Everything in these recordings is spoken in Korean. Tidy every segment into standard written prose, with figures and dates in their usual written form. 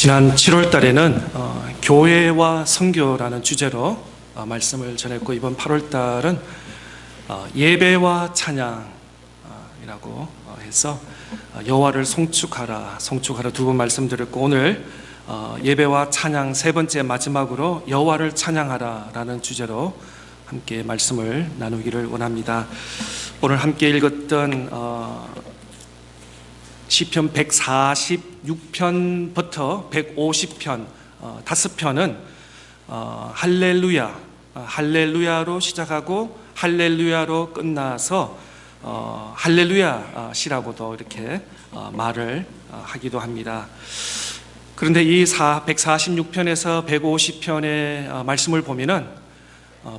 지난 7월 달에는 교회와 선교라는 주제로 말씀을 전했고, 이번 8월 달은 예배와 찬양이라고 해서 여호와를 송축하라 두 번 말씀드렸고, 오늘 예배와 찬양 세 번째 마지막으로 여호와를 찬양하라라는 주제로 함께 말씀을 나누기를 원합니다. 오늘 함께 읽었던 시편 146편부터 150편 5편은 할렐루야로 시작하고 할렐루야로 끝나서 할렐루야 시라고도 이렇게 말을 하기도 합니다. 그런데 이 146편에서 150편의 말씀을 보면은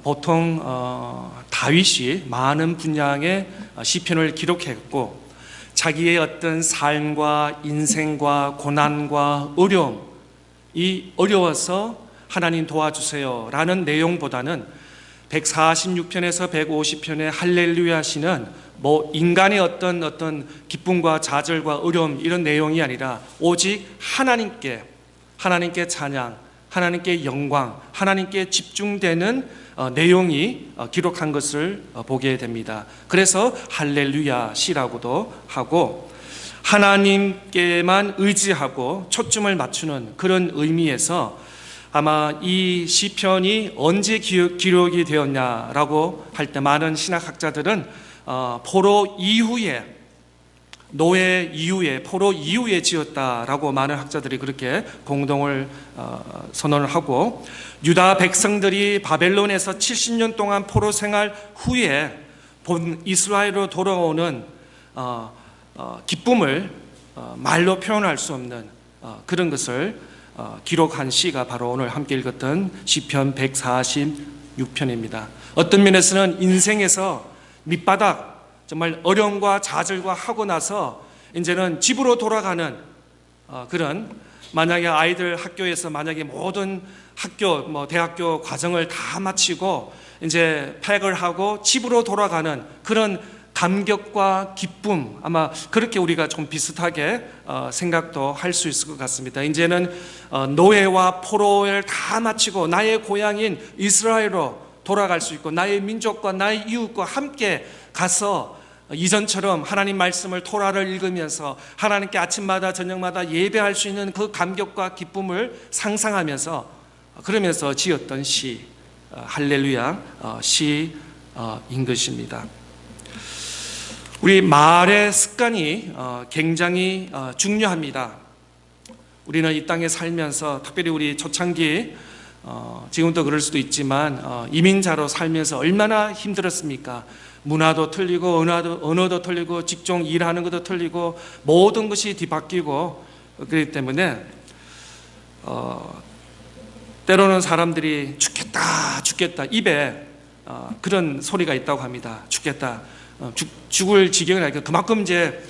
보통 다윗이 많은 분량의 시편을 기록했고, 자기의 어떤 삶과 인생과 고난과 어려움이 어려워서 하나님 도와주세요 라는 내용보다는 146편에서 150편의 할렐루야 시는 인간의 어떤 기쁨과 좌절과 어려움 이런 내용이 아니라 오직 하나님께 찬양, 하나님께 영광, 하나님께 집중되는 내용이 기록한 것을 보게 됩니다. 그래서 할렐루야 시라고도 하고, 하나님께만 의지하고 초점을 맞추는 그런 의미에서 아마 이 시편이 언제 기록이 되었냐라고 할 때 많은 신학학자들은 포로 이후에, 노예 이후에, 포로 이후에 지었다라고 많은 학자들이 그렇게 공동을 선언을 하고, 유다 백성들이 바벨론에서 70년 동안 포로 생활 후에 본 이스라엘로 돌아오는 기쁨을 말로 표현할 수 없는 그런 것을 기록한 시가 바로 오늘 함께 읽었던 시편 146편입니다. 어떤 면에서는 인생에서 밑바닥, 정말 어려움과 좌절과 하고 나서 이제는 집으로 돌아가는 그런, 만약에 아이들 학교에서 만약에 모든 학교, 대학교 과정을 다 마치고 이제 팩을 하고 집으로 돌아가는 그런 감격과 기쁨, 아마 그렇게 우리가 좀 비슷하게 생각도 할 수 있을 것 같습니다. 이제는 노예와 포로를 다 마치고 나의 고향인 이스라엘로 돌아갈 수 있고, 나의 민족과 나의 이웃과 함께 가서 이전처럼 하나님 말씀을 토라를 읽으면서 하나님께 아침마다 저녁마다 예배할 수 있는 그 감격과 기쁨을 상상하면서, 그러면서 지었던 시, 할렐루야 시인 것입니다. 우리 말의 습관이 굉장히 중요합니다. 우리는 이 땅에 살면서, 특별히 우리 초창기, 지금도 그럴 수도 있지만 이민자로 살면서 얼마나 힘들었습니까? 문화도 틀리고 언어도 틀리고 직종 일하는 것도 틀리고 모든 것이 뒤바뀌고, 그렇기 때문에 때로는 사람들이 죽겠다 입에 그런 소리가 있다고 합니다. 죽겠다, 죽을 지경이 아니고 그만큼 이제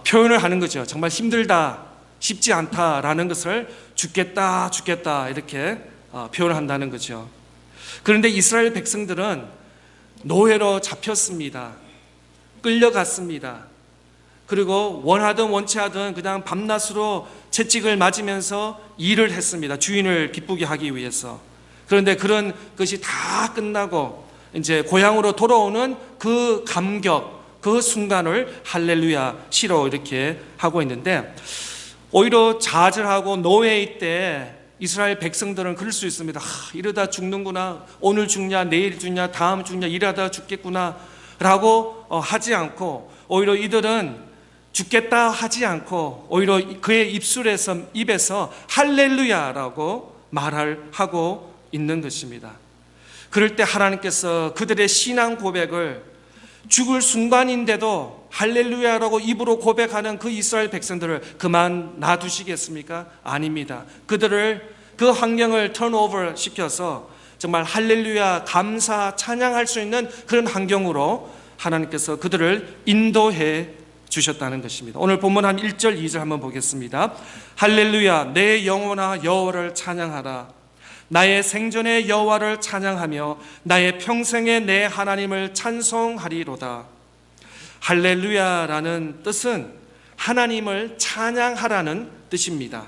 표현을 하는 거죠. 정말 힘들다, 쉽지 않다라는 것을 죽겠다 이렇게 표현을 한다는 거죠. 그런데 이스라엘 백성들은 노예로 잡혔습니다. 끌려갔습니다. 그리고 원하든 원치 않든 그냥 밤낮으로 채찍을 맞으면서 일을 했습니다. 주인을 기쁘게 하기 위해서. 그런데 그런 것이 다 끝나고 이제 고향으로 돌아오는 그 감격, 그 순간을 할렐루야 시로 이렇게 하고 있는데, 오히려 좌절하고 노예일 때 이스라엘 백성들은 그럴 수 있습니다. 이러다 죽는구나, 오늘 죽냐, 내일 죽냐, 다음 죽냐, 이러다 죽겠구나 라고 하지 않고, 오히려 이들은 죽겠다 하지 않고 오히려 그의 입에서 할렐루야라고 말하고 있는 것입니다. 그럴 때 하나님께서 그들의 신앙 고백을, 죽을 순간인데도 할렐루야라고 입으로 고백하는 그 이스라엘 백성들을 그만 놔두시겠습니까? 아닙니다. 그들을, 그 환경을 턴오버 시켜서 정말 할렐루야, 감사, 찬양할 수 있는 그런 환경으로 하나님께서 그들을 인도해 주셨다는 것입니다. 오늘 본문 한 1절 2절 한번 보겠습니다. 할렐루야, 내 영혼아 여호와를 찬양하라. 나의 생전에 여호와를 찬양하며 나의 평생에 내 하나님을 찬송하리로다. 할렐루야라는 뜻은 하나님을 찬양하라는 뜻입니다.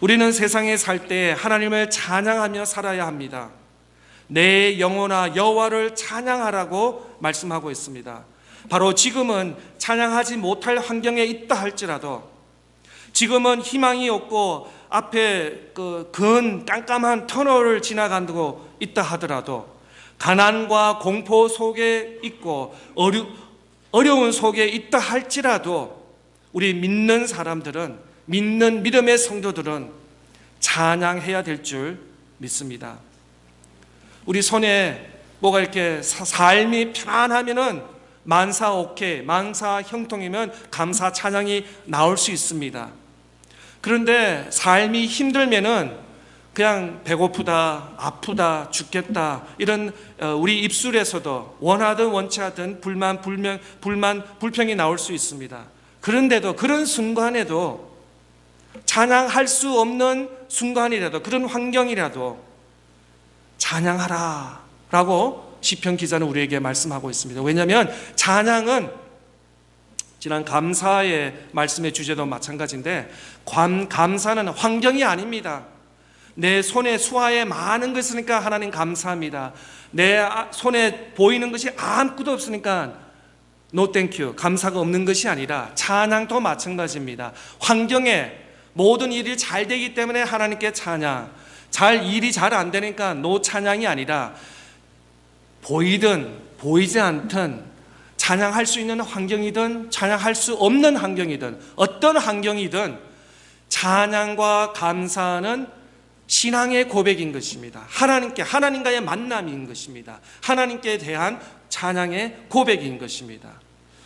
우리는 세상에 살 때 하나님을 찬양하며 살아야 합니다. 내 영혼아 여호와를 찬양하라고 말씀하고 있습니다. 바로 지금은 찬양하지 못할 환경에 있다 할지라도, 지금은 희망이 없고 앞에 깜깜한 터널을 지나가고 있다 하더라도, 가난과 공포 속에 있고 어려운 속에 있다 할지라도, 우리 믿는 사람들은, 믿는 믿음의 성도들은 찬양해야 될 줄 믿습니다. 우리 손에 뭐가 이렇게 삶이 편안하면은 만사 오케이, 만사 형통이면 감사 찬양이 나올 수 있습니다. 그런데 삶이 힘들면은 그냥 배고프다, 아프다, 죽겠다, 이런 우리 입술에서도 원하든 원치 않든 불평이 나올 수 있습니다. 그런데도, 그런 순간에도, 찬양할 수 없는 순간이라도, 그런 환경이라도 찬양하라 라고 시편 기자는 우리에게 말씀하고 있습니다. 왜냐하면 찬양은 지난 감사의 말씀의 주제도 마찬가지인데, 감사는 환경이 아닙니다. 내 손에 수하에 많은 것이 있으니까 하나님 감사합니다. 내 손에 보이는 것이 아무것도 없으니까 no thank you, 감사가 없는 것이 아니라, 찬양도 마찬가지입니다. 환경에 모든 일이 잘 되기 때문에 하나님께 찬양, 일이 잘 안 되니까 no 찬양이 아니라, 보이든 보이지 않든 찬양할 수 있는 환경이든 찬양할 수 없는 환경이든 어떤 환경이든 찬양과 감사는 신앙의 고백인 것입니다. 하나님과의 만남인 것입니다. 하나님께 대한 찬양의 고백인 것입니다.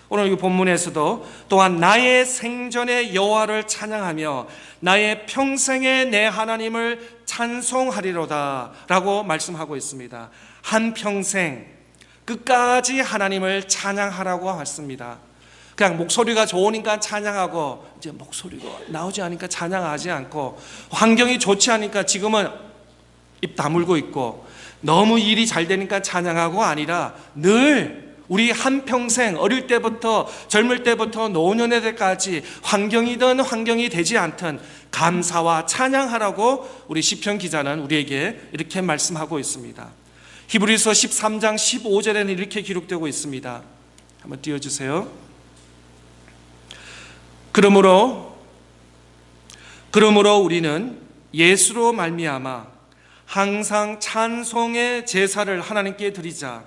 오늘 이 본문에서도 또한 나의 생전에 여호와를 찬양하며 나의 평생에 내 하나님을 찬송하리로다 라고 말씀하고 있습니다. 한평생 끝까지 하나님을 찬양하라고 했습니다. 그냥 목소리가 좋으니까 찬양하고, 이제 목소리가 나오지 않으니까 찬양하지 않고, 환경이 좋지 않으니까 지금은 입 다물고 있고, 너무 일이 잘 되니까 찬양하고 아니라, 늘 우리 한평생, 어릴 때부터 젊을 때부터 노년의 때까지 환경이든 환경이 되지 않든 감사와 찬양하라고 우리 시편 기자는 우리에게 이렇게 말씀하고 있습니다. 히브리서 13장 15절에는 이렇게 기록되고 있습니다. 한번 띄워주세요. 그러므로 우리는 예수로 말미암아 항상 찬송의 제사를 하나님께 드리자.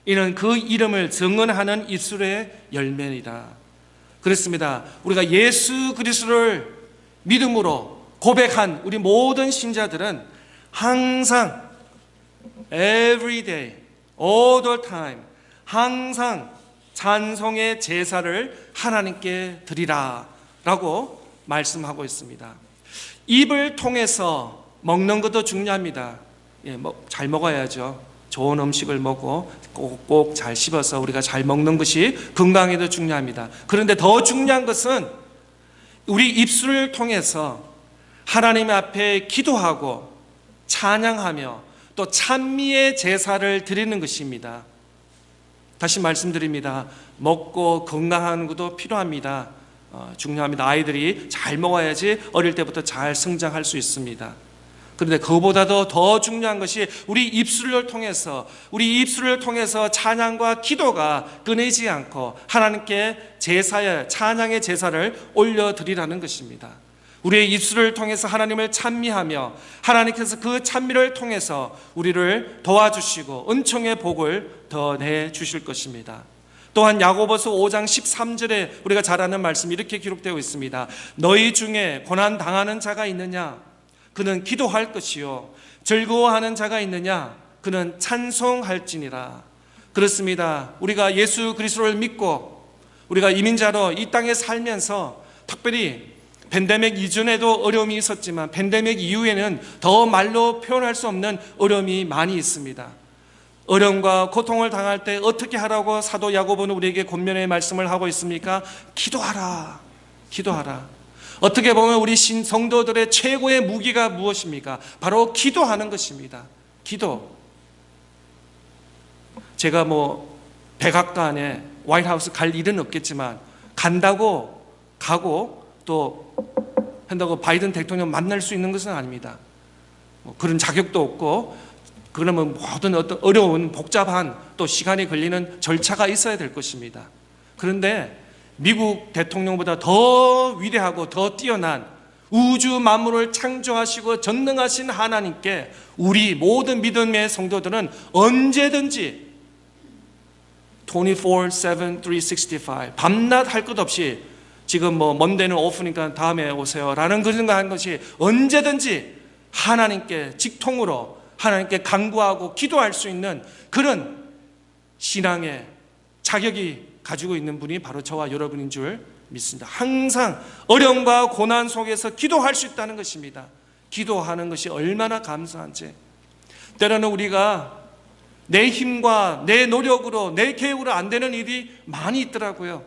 이는 그 이름을 증언하는 입술의 열매이다. 그렇습니다. 우리가 예수 그리스도를 믿음으로 고백한 우리 모든 신자들은 항상 every day, all the time, 항상 찬송의 제사를 하나님께 드리라 라고 말씀하고 있습니다. 입을 통해서 먹는 것도 중요합니다. 잘 먹어야죠. 좋은 음식을 먹고 꼭꼭 잘 씹어서 우리가 잘 먹는 것이 건강에도 중요합니다. 그런데 더 중요한 것은 우리 입술을 통해서 하나님 앞에 기도하고 찬양하며 또 찬미의 제사를 드리는 것입니다. 다시 말씀드립니다. 먹고 건강한 것도 필요합니다. 중요합니다. 아이들이 잘 먹어야지 어릴 때부터 잘 성장할 수 있습니다. 그런데 그보다도 더 중요한 것이 우리 입술을 통해서 찬양과 기도가 끊이지 않고 하나님께 찬양의 제사를 올려드리라는 것입니다. 우리의 입술을 통해서 하나님을 찬미하며 하나님께서 그 찬미를 통해서 우리를 도와주시고 은총의 복을 더 내주실 것입니다. 또한 야고보서 5장 13절에 우리가 잘 아는 말씀이 이렇게 기록되어 있습니다. 너희 중에 고난 당하는 자가 있느냐? 그는 기도할 것이요. 즐거워하는 자가 있느냐? 그는 찬송할지니라. 그렇습니다. 우리가 예수 그리스도를 믿고 우리가 이민자로 이 땅에 살면서 특별히 팬데믹 이전에도 어려움이 있었지만 팬데믹 이후에는 더 말로 표현할 수 없는 어려움이 많이 있습니다. 어려움과 고통을 당할 때 어떻게 하라고 사도 야고보는 우리에게 권면의 말씀을 하고 있습니까? 기도하라. 어떻게 보면 우리 성도들의 최고의 무기가 무엇입니까? 바로 기도하는 것입니다. 기도. 제가 백악관에 화이트하우스 갈 일은 없겠지만 간다고 가고 또 한다고 바이든 대통령 만날 수 있는 것은 아닙니다. 그런 자격도 없고, 그러면 모든 어떤 어려운 복잡한 또 시간이 걸리는 절차가 있어야 될 것입니다. 그런데 미국 대통령보다 더 위대하고 더 뛰어난 우주 만물을 창조하시고 전능하신 하나님께 우리 모든 믿음의 성도들은 언제든지 24/7, 365 밤낮 할 것 없이 지금 먼데는 오프니까 다음에 오세요 라는 그런 거 하는 것이 언제든지 하나님께 직통으로 하나님께 간구하고 기도할 수 있는 그런 신앙의 자격이 가지고 있는 분이 바로 저와 여러분인 줄 믿습니다. 항상 어려움과 고난 속에서 기도할 수 있다는 것입니다. 기도하는 것이 얼마나 감사한지. 때로는 우리가 내 힘과 내 노력으로 내 계획으로 안 되는 일이 많이 있더라고요.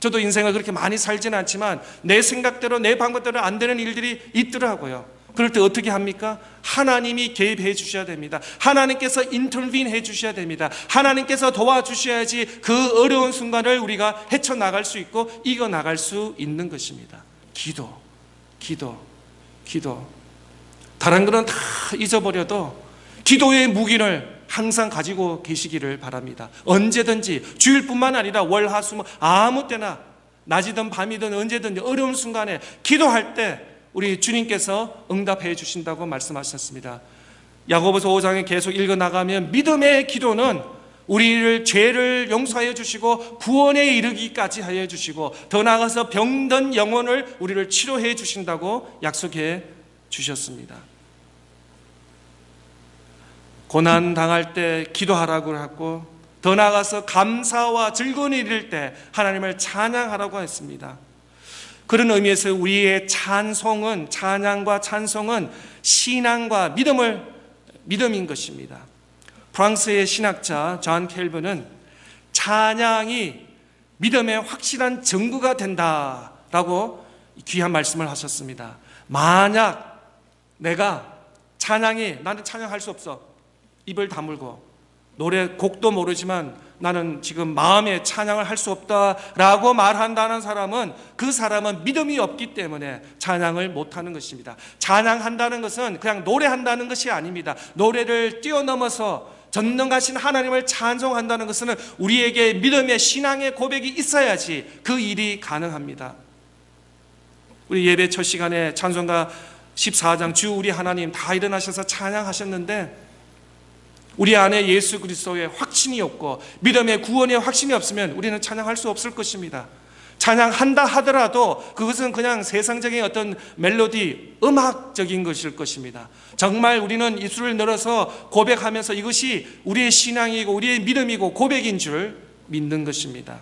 저도 인생을 그렇게 많이 살지는 않지만 내 생각대로 내 방법대로 안 되는 일들이 있더라고요. 그럴 때 어떻게 합니까? 하나님이 개입해 주셔야 됩니다. 하나님께서 인터빈 해 주셔야 됩니다. 하나님께서 도와주셔야지 그 어려운 순간을 우리가 헤쳐나갈 수 있고 이겨나갈 수 있는 것입니다. 기도. 다른 거는 다 잊어버려도 기도의 무기를 항상 가지고 계시기를 바랍니다. 언제든지 주일뿐만 아니라 월, 화, 수 아무 때나 낮이든 밤이든 언제든지 어려운 순간에 기도할 때 우리 주님께서 응답해 주신다고 말씀하셨습니다. 야고보서 5장에 계속 읽어나가면 믿음의 기도는 우리를 죄를 용서해 주시고 구원에 이르기까지 하여 주시고 더 나아가서 병든 영혼을 우리를 치료해 주신다고 약속해 주셨습니다. 고난 당할 때 기도하라고 하고 더 나아가서 감사와 즐거운 일일 때 하나님을 찬양하라고 했습니다. 그런 의미에서 우리의 찬양과 찬송은 신앙과 믿음인 것입니다. 프랑스의 신학자 존 켈빈은 찬양이 믿음의 확실한 증거가 된다라고 귀한 말씀을 하셨습니다. 만약 내가 나는 찬양할 수 없어. 입을 다물고 곡도 모르지만 나는 지금 마음에 찬양을 할 수 없다라고 말한다는 사람은 그 사람은 믿음이 없기 때문에 찬양을 못하는 것입니다. 찬양한다는 것은 그냥 노래한다는 것이 아닙니다. 노래를 뛰어넘어서 전능하신 하나님을 찬송한다는 것은 우리에게 믿음의 신앙의 고백이 있어야지 그 일이 가능합니다. 우리 예배 첫 시간에 찬송가 14장 주 우리 하나님 다 일어나셔서 찬양하셨는데 우리 안에 예수 그리스도의 확신이 없고 믿음의 구원의 확신이 없으면 우리는 찬양할 수 없을 것입니다. 찬양한다 하더라도 그것은 그냥 세상적인 어떤 멜로디, 음악적인 것일 것입니다. 정말 우리는 입술을 늘어서 고백하면서 이것이 우리의 신앙이고 우리의 믿음이고 고백인 줄 믿는 것입니다.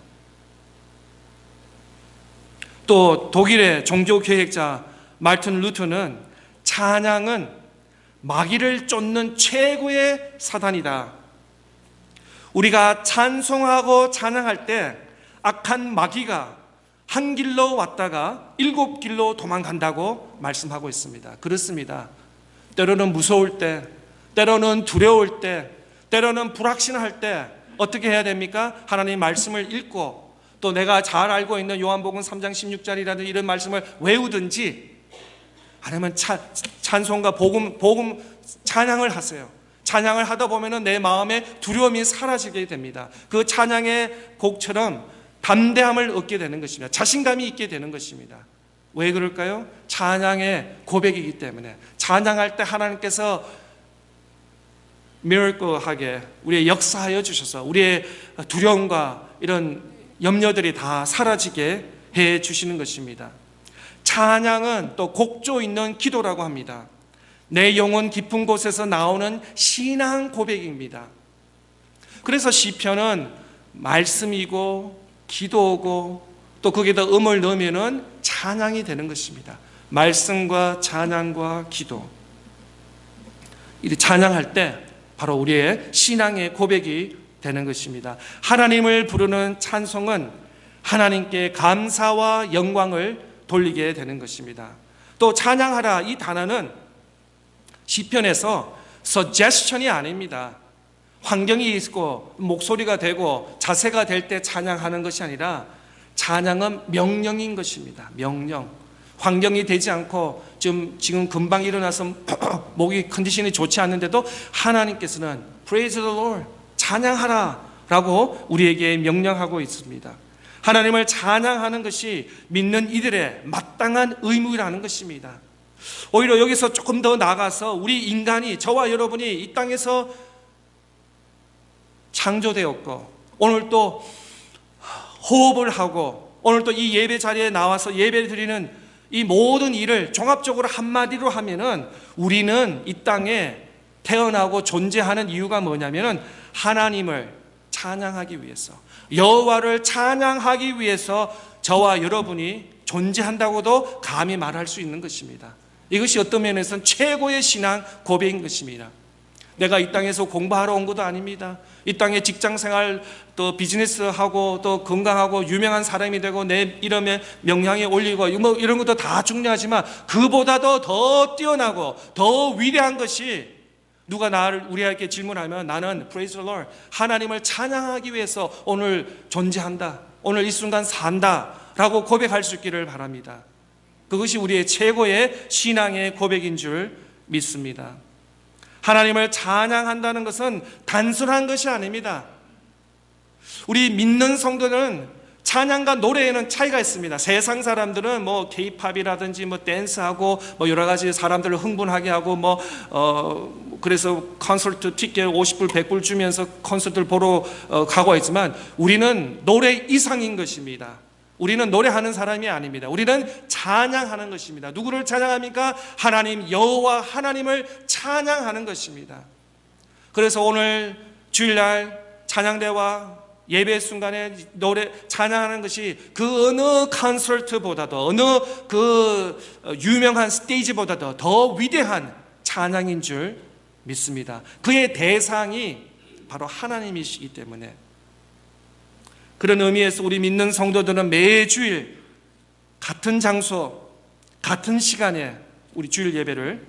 또 독일의 종교개혁자 말틴 루터는 찬양은 마귀를 쫓는 최고의 사단이다. 우리가 찬송하고 찬양할 때 악한 마귀가 한 길로 왔다가 7길로 도망간다고 말씀하고 있습니다. 그렇습니다. 때로는 무서울 때, 때로는 두려울 때, 때로는 불확신할 때 어떻게 해야 됩니까? 하나님의 말씀을 읽고 또 내가 잘 알고 있는 요한복음 3장 16절이라든지 이런 말씀을 외우든지 아니면 찬송과 복음 찬양을 하세요. 찬양을 하다 보면은 내 마음의 두려움이 사라지게 됩니다. 그 찬양의 곡처럼 담대함을 얻게 되는 것입니다. 자신감이 있게 되는 것입니다. 왜 그럴까요? 찬양의 고백이기 때문에. 찬양할 때 하나님께서 미러클하게 우리의 역사하여 주셔서 우리의 두려움과 이런 염려들이 다 사라지게 해 주시는 것입니다. 찬양은 또 곡조 있는 기도라고 합니다. 내 영혼 깊은 곳에서 나오는 신앙 고백입니다. 그래서 시편은 말씀이고 기도고 또 거기다 음을 넣으면은 찬양이 되는 것입니다. 말씀과 찬양과 기도. 이 찬양할 때 바로 우리의 신앙의 고백이 되는 것입니다. 하나님을 부르는 찬송은 하나님께 감사와 영광을 돌리게 되는 것입니다. 또 찬양하라 이 단어는 시편에서 suggestion이 아닙니다. 환경이 있고 목소리가 되고 자세가 될 때 찬양하는 것이 아니라 찬양은 명령인 것입니다. 명령. 환경이 되지 않고 지금 금방 일어나서 목이 컨디션이 좋지 않는데도 하나님께서는 Praise the Lord, 찬양하라 라고 우리에게 명령하고 있습니다. 하나님을 찬양하는 것이 믿는 이들의 마땅한 의무라는 것입니다. 오히려 여기서 조금 더 나아가서 우리 인간이, 저와 여러분이 이 땅에서 창조되었고 오늘 또 호흡을 하고 오늘 또 이 예배 자리에 나와서 예배 드리는 이 모든 일을 종합적으로 한마디로 하면은 우리는 이 땅에 태어나고 존재하는 이유가 뭐냐면은 하나님을 찬양하기 위해서, 여호와를 찬양하기 위해서 저와 여러분이 존재한다고도 감히 말할 수 있는 것입니다. 이것이 어떤 면에서는 최고의 신앙 고백인 것입니다. 내가 이 땅에서 공부하러 온 것도 아닙니다. 이 땅에 직장생활 또 비즈니스하고 또 건강하고 유명한 사람이 되고 내 이름에 명향에 올리고 뭐 이런 것도 다 중요하지만 그보다도 더 뛰어나고 더 위대한 것이, 누가 우리에게 질문하면 나는 Praise the Lord, 하나님을 찬양하기 위해서 오늘 존재한다, 오늘 이 순간 산다 라고 고백할 수 있기를 바랍니다. 그것이 우리의 최고의 신앙의 고백인 줄 믿습니다. 하나님을 찬양한다는 것은 단순한 것이 아닙니다. 우리 믿는 성도는 찬양과 노래에는 차이가 있습니다. 세상 사람들은 뭐 K-팝이라든지 뭐 댄스하고 뭐 여러 가지 사람들을 흥분하게 하고 그래서 콘서트 티켓 50불 100불 주면서 콘서트를 보러 가고 있지만 우리는 노래 이상인 것입니다. 우리는 노래하는 사람이 아닙니다. 우리는 찬양하는 것입니다. 누구를 찬양합니까? 하나님, 여호와 하나님을 찬양하는 것입니다. 그래서 오늘 주일날 찬양대와 예배 순간에 노래 찬양하는 것이 그 어느 콘서트보다도 어느 그 유명한 스테이지보다도 더 위대한 찬양인 줄 믿습니다. 그의 대상이 바로 하나님이시기 때문에, 그런 의미에서 우리 믿는 성도들은 매주일 같은 장소, 같은 시간에 우리 주일 예배를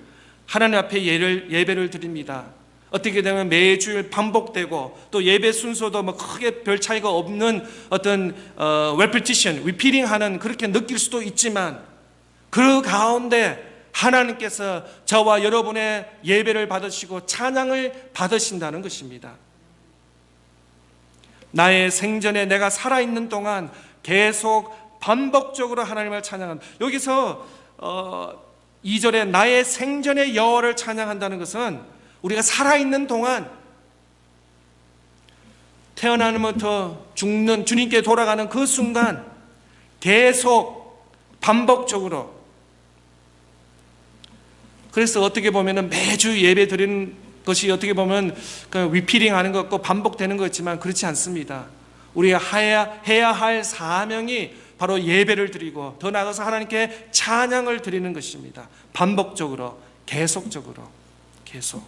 하나님 앞에 예배를 드립니다. 어떻게 되면 매주일 반복되고 또 예배 순서도 뭐 크게 별 차이가 없는 어떤 repetition, repeating하는 그렇게 느낄 수도 있지만 그 가운데 하나님께서 저와 여러분의 예배를 받으시고 찬양을 받으신다는 것입니다. 나의 생전에 내가 살아있는 동안 계속 반복적으로 하나님을 찬양한다. 여기서 2절에 나의 생전의 여호와를 찬양한다는 것은 우리가 살아있는 동안, 태어나면부터 죽는, 주님께 돌아가는 그 순간 계속 반복적으로, 그래서 어떻게 보면 매주 예배 드리는 것이 어떻게 보면 리피팅 하는 것 같고 반복되는 것 같지만 그렇지 않습니다. 우리가 해야 할 사명이 바로 예배를 드리고 더 나아가서 하나님께 찬양을 드리는 것입니다. 반복적으로, 계속적으로, 계속.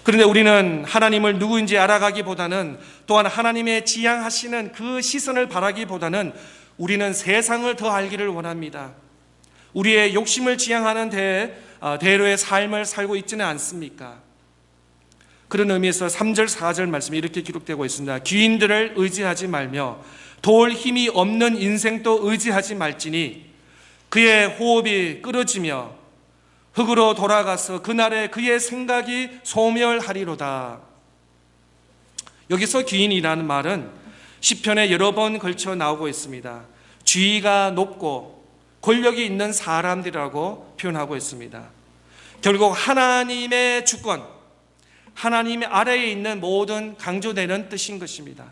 그런데 우리는 하나님을 누구인지 알아가기보다는, 또한 하나님의 지향하시는 그 시선을 바라기보다는 우리는 세상을 더 알기를 원합니다. 우리의 욕심을 지향하는 대로의 삶을 살고 있지는 않습니까? 그런 의미에서 3절 4절 말씀이 이렇게 기록되고 있습니다. 귀인들을 의지하지 말며 도울 힘이 없는 인생도 의지하지 말지니 그의 호흡이 끊어지며 흙으로 돌아가서 그날에 그의 생각이 소멸하리로다. 여기서 귀인이라는 말은 시편에 여러 번 걸쳐 나오고 있습니다. 지위가 높고 권력이 있는 사람들이라고 표현하고 있습니다. 결국 하나님의 주권, 하나님 아래에 있는 모든 강조되는 뜻인 것입니다.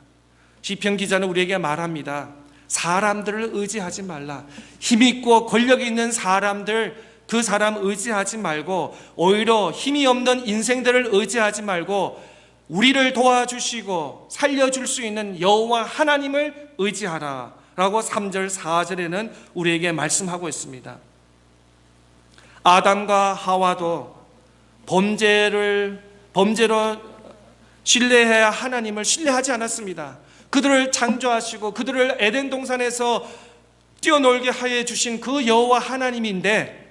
시편 기자는 우리에게 말합니다. 사람들을 의지하지 말라. 힘있고 권력이 있는 사람들, 그 사람 의지하지 말고 오히려 힘이 없는 인생들을 의지하지 말고 우리를 도와주시고 살려줄 수 있는 여호와 하나님을 의지하라 라고 3절 4절에는 우리에게 말씀하고 있습니다. 아담과 하와도 범죄로 신뢰해야 하나님을 신뢰하지 않았습니다. 그들을 창조하시고 그들을 에덴 동산에서 뛰어놀게 하여 주신 그 여호와 하나님인데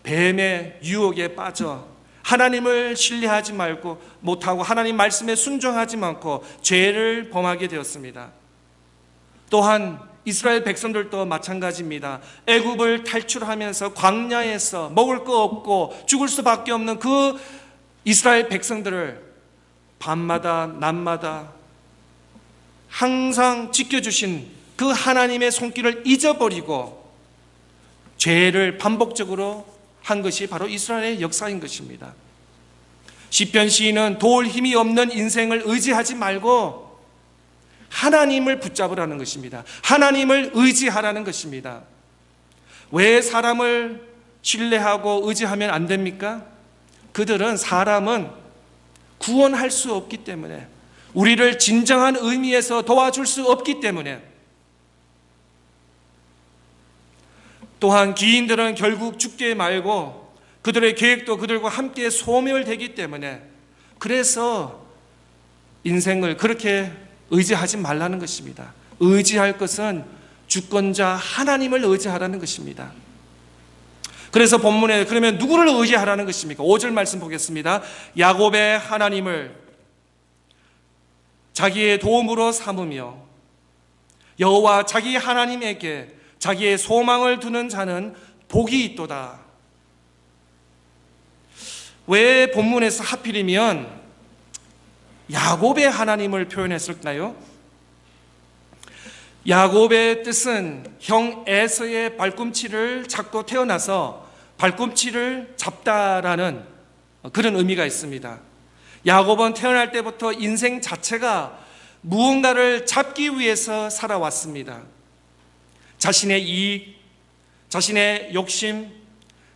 뱀의 유혹에 빠져 하나님을 신뢰하지 말고 못하고 하나님 말씀에 순종하지 않고 죄를 범하게 되었습니다. 또한 이스라엘 백성들도 마찬가지입니다. 애굽을 탈출하면서 광야에서 먹을 거 없고 죽을 수밖에 없는 그 이스라엘 백성들을 밤마다 낮마다 항상 지켜주신 그 하나님의 손길을 잊어버리고 죄를 반복적으로 한 것이 바로 이스라엘의 역사인 것입니다. 시편 시인은 도울 힘이 없는 인생을 의지하지 말고 하나님을 붙잡으라는 것입니다. 하나님을 의지하라는 것입니다. 왜 사람을 신뢰하고 의지하면 안 됩니까? 그들은 사람은 구원할 수 없기 때문에, 우리를 진정한 의미에서 도와줄 수 없기 때문에, 또한 기인들은 결국 죽게 말고 그들의 계획도 그들과 함께 소멸되기 때문에, 그래서 인생을 그렇게 의지하지 말라는 것입니다. 의지할 것은 주권자 하나님을 의지하라는 것입니다. 그래서 본문에 그러면 누구를 의지하라는 것입니까? 5절 말씀 보겠습니다. 야곱의 하나님을 자기의 도움으로 삼으며 여호와 자기 하나님에게 자기의 소망을 두는 자는 복이 있도다. 왜 본문에서 하필이면 야곱의 하나님을 표현했을까요? 야곱의 뜻은 형 에서의 발꿈치를 잡고 태어나서 발꿈치를 잡다라는 그런 의미가 있습니다. 야곱은 태어날 때부터 인생 자체가 무언가를 잡기 위해서 살아왔습니다. 자신의 이익, 자신의 욕심,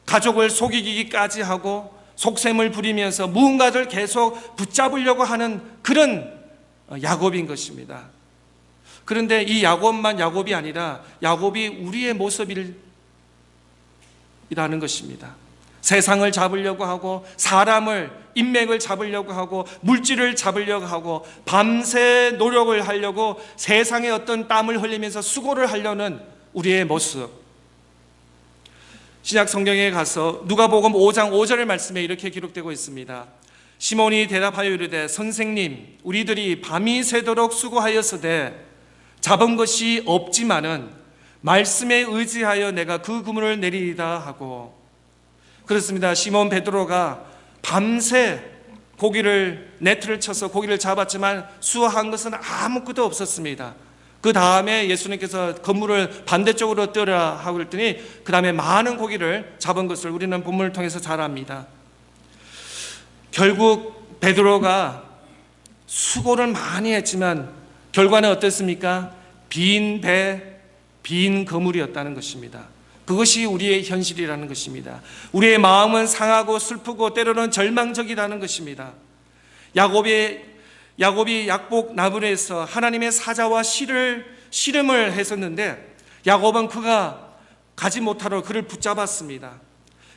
가족을 속이기까지 하고 속셈을 부리면서 무언가를 계속 붙잡으려고 하는 그런 야곱인 것입니다. 그런데 이 야곱만 야곱이 아니라 야곱이 우리의 모습이라는 것입니다. 세상을 잡으려고 하고 사람을, 인맥을 잡으려고 하고 물질을 잡으려고 하고 밤새 노력을 하려고 세상에 어떤 땀을 흘리면서 수고를 하려는 우리의 모습. 신약 성경에 가서 누가복음 5장 5절의 말씀에 이렇게 기록되고 있습니다. 시몬이 대답하여 이르되 선생님, 우리들이 밤이 새도록 수고하였으되 잡은 것이 없지만은 말씀에 의지하여 내가 그 그물을 내리리다 하고, 그렇습니다. 시몬 베드로가 밤새 네트를 쳐서 고기를 잡았지만 수확한 것은 아무것도 없었습니다. 그 다음에 예수님께서 그물을 반대쪽으로 뜨라 하고 그랬더니 그 다음에 많은 고기를 잡은 것을 우리는 본문을 통해서 잘 압니다. 결국 베드로가 수고를 많이 했지만 결과는 어땠습니까? 빈 배, 빈 그물이었다는 것입니다. 그것이 우리의 현실이라는 것입니다. 우리의 마음은 상하고 슬프고 때로는 절망적이라는 것입니다. 야곱이 약복 나무에서 하나님의 사자와 씨름을 했었는데 야곱은 그가 가지 못하러 그를 붙잡았습니다.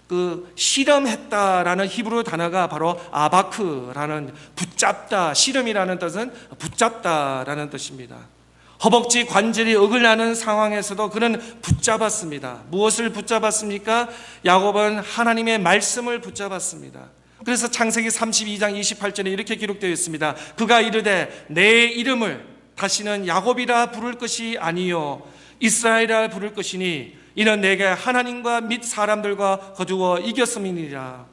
그 씨름했다라는 히브리 단어가 바로 아바크라는 붙잡다, 씨름이라는 뜻은 붙잡다라는 뜻입니다. 허벅지 관절이 어긋나는 상황에서도 그는 붙잡았습니다. 무엇을 붙잡았습니까? 야곱은 하나님의 말씀을 붙잡았습니다. 그래서 창세기 32장 28절에 이렇게 기록되어 있습니다. 그가 이르되 내 이름을 다시는 야곱이라 부를 것이 아니요 이스라엘이라 부를 것이니 이는 내게 하나님과 및 사람들과 거두어 이겼음이니라.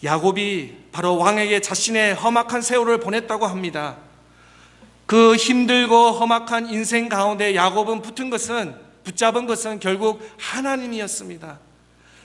야곱이 바로 왕에게 자신의 험악한 세월을 보냈다고 합니다. 그 힘들고 험악한 인생 가운데 야곱은 붙잡은 것은 결국 하나님이었습니다.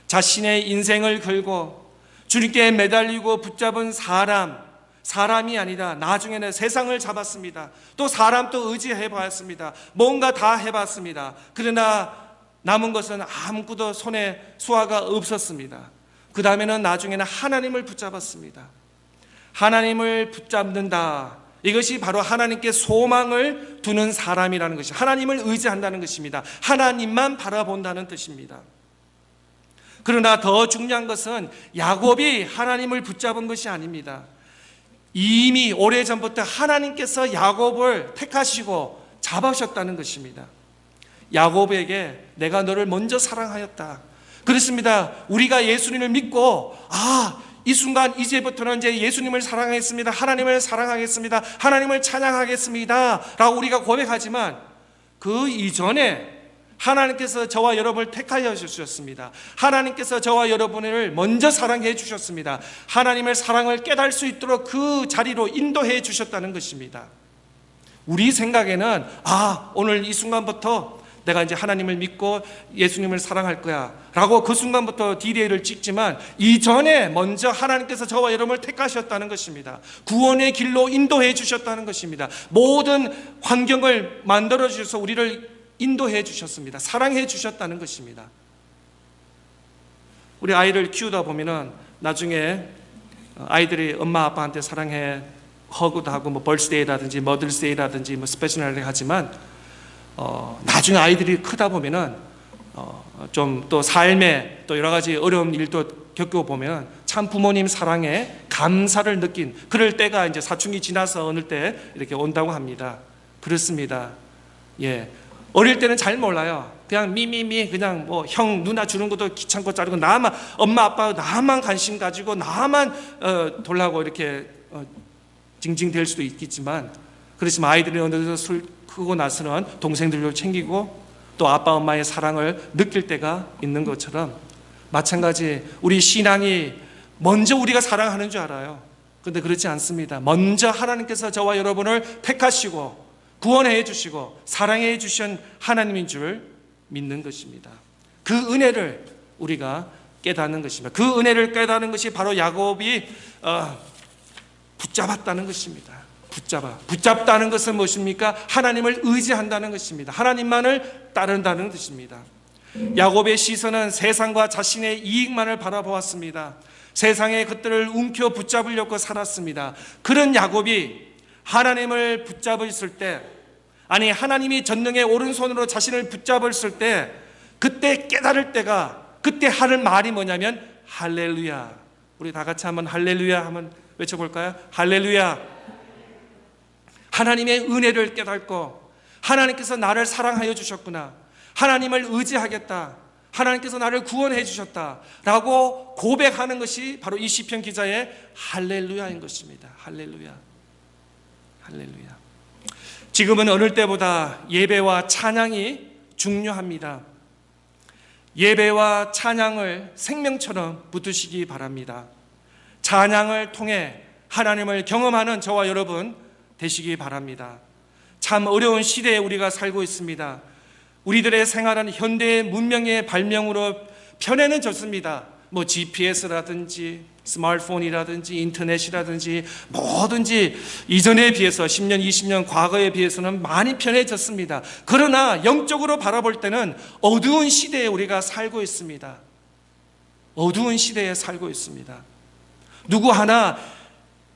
자신의 인생을 걸고 주님께 매달리고 붙잡은 사람이 아니라 나중에는 세상을 잡았습니다. 또 사람도 의지해 봤습니다. 뭔가 다 해봤습니다. 그러나 남은 것은 아무것도 손에 수화가 없었습니다. 그 다음에는 나중에는 하나님을 붙잡았습니다. 하나님을 붙잡는다. 이것이 바로 하나님께 소망을 두는 사람이라는 것이, 하나님을 의지한다는 것입니다. 하나님만 바라본다는 뜻입니다. 그러나 더 중요한 것은 야곱이 하나님을 붙잡은 것이 아닙니다. 이미 오래전부터 하나님께서 야곱을 택하시고 잡으셨다는 것입니다. 야곱에게 내가 너를 먼저 사랑하였다. 그렇습니다. 우리가 예수님을 믿고 이 순간 이제부터는 이제 예수님을 사랑하겠습니다. 하나님을 사랑하겠습니다. 하나님을 찬양하겠습니다. 라고 우리가 고백하지만 그 이전에 하나님께서 저와 여러분을 택하여 주셨습니다. 하나님께서 저와 여러분을 먼저 사랑해 주셨습니다. 하나님의 사랑을 깨달을 수 있도록 그 자리로 인도해 주셨다는 것입니다. 우리 생각에는 오늘 이 순간부터 내가 이제 하나님을 믿고 예수님을 사랑할 거야 라고 그 순간부터 디데이를 찍지만 이전에 먼저 하나님께서 저와 여러분을 택하셨다는 것입니다. 구원의 길로 인도해 주셨다는 것입니다. 모든 환경을 만들어 주셔서 우리를 인도해 주셨습니다. 사랑해 주셨다는 것입니다. 우리 아이를 키우다 보면은 나중에 아이들이 엄마 아빠한테 사랑해 허그도 하고 뭐 벌스데이라든지 머들스데이라든지 뭐 스페셜하게 하지만 나중에 아이들이 크다 보면은 좀 또 삶에 또 여러 가지 어려운 일도 겪어보면 참 부모님 사랑에 감사를 느낀 그럴 때가 이제 사춘기 지나서 어느 때 이렇게 온다고 합니다. 그렇습니다. 예. 어릴 때는 잘 몰라요. 그냥 미미미 그냥 뭐 형 누나 주는 것도 귀찮고 자르고 나만 엄마 아빠 나만 관심 가지고 나만 돌라고 이렇게 징징댈 수도 있겠지만 그렇지만 아이들이 어느 정도 술 크고 나서는 동생들도 챙기고 또 아빠 엄마의 사랑을 느낄 때가 있는 것처럼 마찬가지 우리 신앙이 먼저 우리가 사랑하는 줄 알아요. 그런데 그렇지 않습니다. 먼저 하나님께서 저와 여러분을 택하시고 구원해 주시고 사랑해 주신 하나님인 줄 믿는 것입니다. 그 은혜를 우리가 깨닫는 것입니다. 그 은혜를 깨닫는 것이 바로 야곱이 붙잡았다는 것입니다. 붙잡다는 것은 무엇입니까? 하나님을 의지한다는 것입니다. 하나님만을 따른다는 것입니다. 야곱의 시선은 세상과 자신의 이익만을 바라보았습니다. 세상의 것들을 움켜 붙잡으려고 살았습니다. 그런 야곱이 하나님을 붙잡았을 때, 아니 하나님이 전능의 오른손으로 자신을 붙잡았을 때, 그때 깨달을 때가, 그때 하는 말이 뭐냐면 할렐루야. 우리 다 같이 한번 할렐루야 한번 외쳐볼까요? 할렐루야. 하나님의 은혜를 깨닫고 하나님께서 나를 사랑하여 주셨구나, 하나님을 의지하겠다, 하나님께서 나를 구원해 주셨다 라고 고백하는 것이 바로 이 시편 기자의 할렐루야인 것입니다. 할렐루야. 할렐루야. 지금은 어느 때보다 예배와 찬양이 중요합니다. 예배와 찬양을 생명처럼 붙드시기 바랍니다. 찬양을 통해 하나님을 경험하는 저와 여러분 되시기 바랍니다. 참 어려운 시대에 우리가 살고 있습니다. 우리들의 생활은 현대의 문명의 발명으로 편해는 좋습니다. 뭐 GPS라든지 스마트폰이라든지 인터넷이라든지 뭐든지 이전에 비해서 10년, 20년 과거에 비해서는 많이 편해졌습니다. 그러나 영적으로 바라볼 때는 어두운 시대에 우리가 살고 있습니다. 어두운 시대에 살고 있습니다. 누구 하나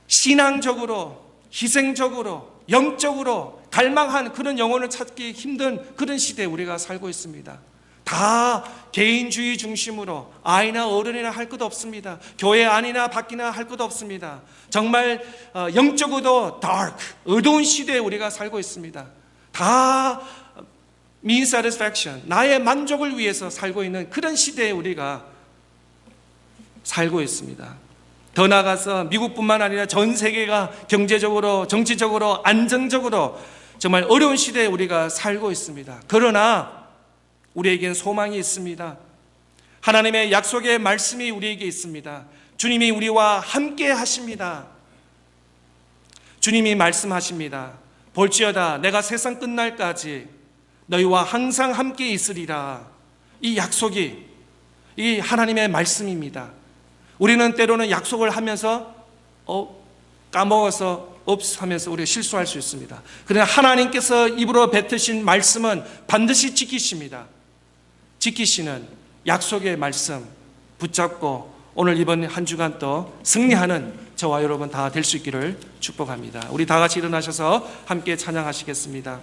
신앙적으로, 희생적으로, 영적으로 갈망한 그런 영혼을 찾기 힘든 그런 시대에 우리가 살고 있습니다. 다 개인주의 중심으로 아이나 어른이나 할 것 없습니다. 교회 안이나 밖이나 할 것 없습니다. 정말 영적으로도 dark, 어두운 시대에 우리가 살고 있습니다. 다 me satisfaction, 나의 만족을 위해서 살고 있는 그런 시대에 우리가 살고 있습니다. 더 나아가서 미국뿐만 아니라 전 세계가 경제적으로, 정치적으로, 안정적으로 정말 어려운 시대에 우리가 살고 있습니다. 그러나 우리에겐 소망이 있습니다. 하나님의 약속의 말씀이 우리에게 있습니다. 주님이 우리와 함께 하십니다. 주님이 말씀하십니다. 볼지어다 내가 세상 끝날까지 너희와 항상 함께 있으리라. 이 약속이 이 하나님의 말씀입니다. 우리는 때로는 약속을 하면서 까먹어서 하면서 우리가 실수할 수 있습니다. 그러나 하나님께서 입으로 뱉으신 말씀은 반드시 지키십니다. 지키시는 약속의 말씀 붙잡고 오늘 이번 한 주간 또 승리하는 저와 여러분 다 될 수 있기를 축복합니다. 우리 다 같이 일어나셔서 함께 찬양하시겠습니다.